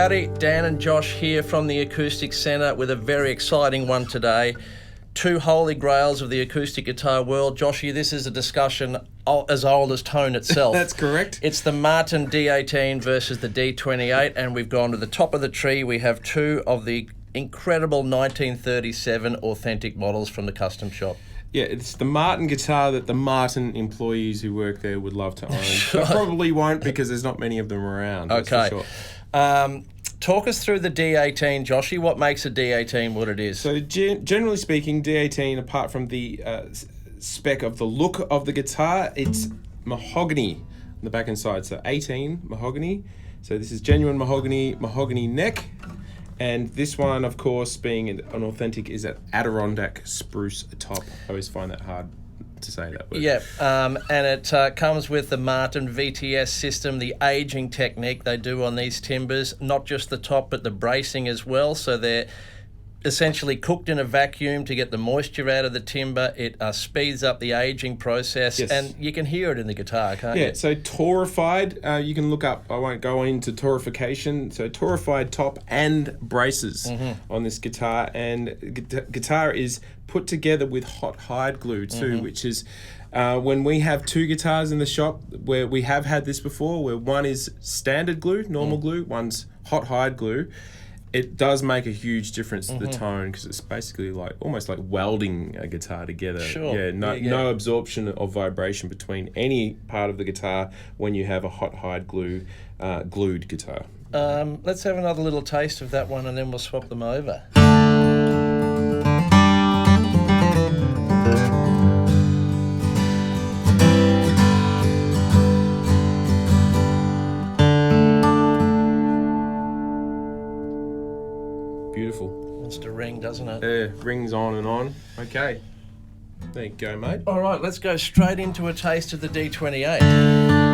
Howdy, Dan and Josh here from the Acoustic Centre with a very exciting one today. Two holy grails of the acoustic guitar world. Joshy, this is a discussion as old as tone itself. That's correct. It's the Martin D-18 versus the D-28, and we've gone to the top of the tree. We have two of the incredible 1937 authentic models from the custom shop. Yeah, it's the Martin guitar that the Martin employees who work there would love to own. Sure. But probably won't because there's not many of them around. Okay. For sure. Talk us through the D-18, Joshy. What makes a D-18 what it is? So generally speaking, D-18, apart from the spec of the look of the guitar, it's mahogany on the back and side. So 18 mahogany. So this is genuine mahogany neck. And this one, of course, being an authentic, is an Adirondack Spruce top. I always find that hard to say that word. Yeah, and it comes with the Martin VTS system, the aging technique they do on these timbers, not just the top but the bracing as well. So they're essentially cooked in a vacuum to get the moisture out of the timber. It speeds up the aging process, Yes. and you can hear it in the guitar, can't you? Yeah, so torrified, you can look up, I won't go into torrification, so torrified top and braces on this guitar, and guitar is put together with hot hide glue too, which is when we have two guitars in the shop where we have had this before, where one is standard glue, normal glue, one's hot hide glue. It does make a huge difference to the tone because it's basically like almost like welding a guitar together. Sure. Yeah, no absorption of vibration between any part of the guitar when you have a hot hide glue glued guitar. Let's have another little taste of that one and then we'll swap them over. Beautiful. Wants to ring, doesn't it? Rings on and on. Okay. There you go, mate. All right, let's go straight into a taste of the D-28.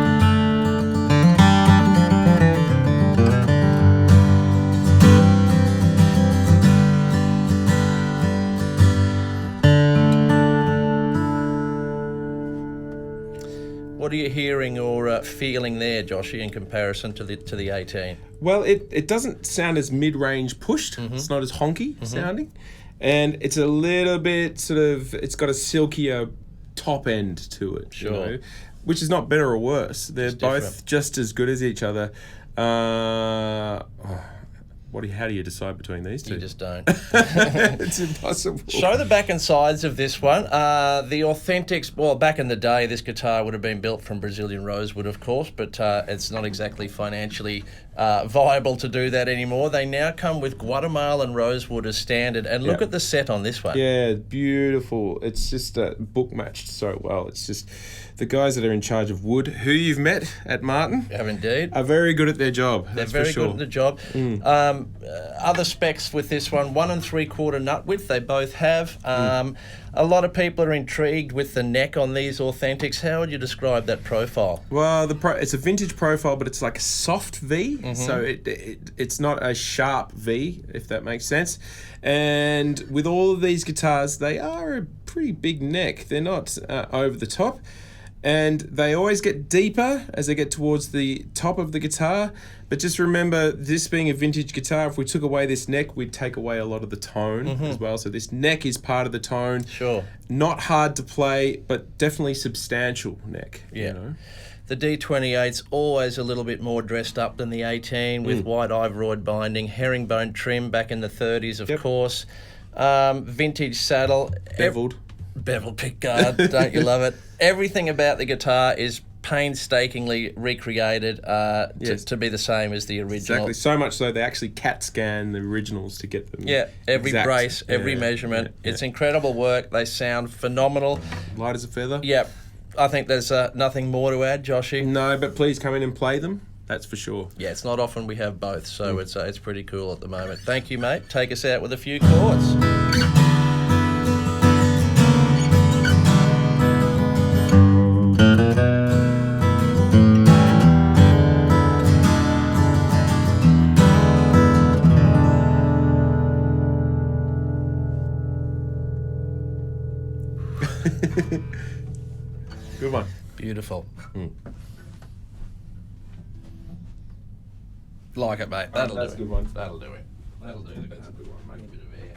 What are you hearing or feeling there, Joshy, in comparison to the 18? Well, it doesn't sound as mid-range pushed. It's not as honky sounding. And it's a little bit sort of, it's got a silkier top end to it. Sure. You know, which is not better or worse. They're It's both different. just as good as each other. How do you decide between these two? You just don't. It's impossible. Show the back and sides of this one. The Authentics, well, back in the day, this guitar would have been built from Brazilian rosewood, of course, but it's not exactly financially viable to do that anymore. They now come with Guatemalan rosewood as standard, and look at the set on this one. Yeah, beautiful. It's just book matched so well. It's just the guys that are in charge of wood, who you've met at Martin, You have indeed. are very good at their job. They're That's very for sure. good at the job. Other specs with this one, 1 3/4 nut width, they both have. A lot of people are intrigued with the neck on these Authentics. How would you describe that profile? Well, it's a vintage profile, but it's like a soft V, so it's not a sharp V, if that makes sense. And with all of these guitars, they are a pretty big neck. They're not over the top. And they always get deeper as they get towards the top of the guitar. But just remember, this being a vintage guitar, if we took away this neck, we'd take away a lot of the tone as well. So this neck is part of the tone. Sure. Not hard to play, but definitely substantial neck. Yeah. You know? The D-28's always a little bit more dressed up than the 18 with white ivory binding, herringbone trim back in the 30s, of course. Vintage saddle. Beveled. Bevel pickguard, don't you love it? Everything about the guitar is painstakingly recreated to be the same as the original. Exactly. So much so they actually CAT scan the originals to get them. Yeah, every exact. brace, every Yeah, measurement. yeah, It's incredible work. They sound phenomenal. Light as a feather. Yeah, I think there's nothing more to add, Joshy. No, but please come in and play them. That's for sure. Yeah, it's not often we have both, so it's pretty cool at the moment. Thank you, mate. Take us out with a few chords. Good one. Beautiful. Like it, mate. That'll that's do a good it. one. That'll do it. That'll do it. That's a good one, mate. A bit of air.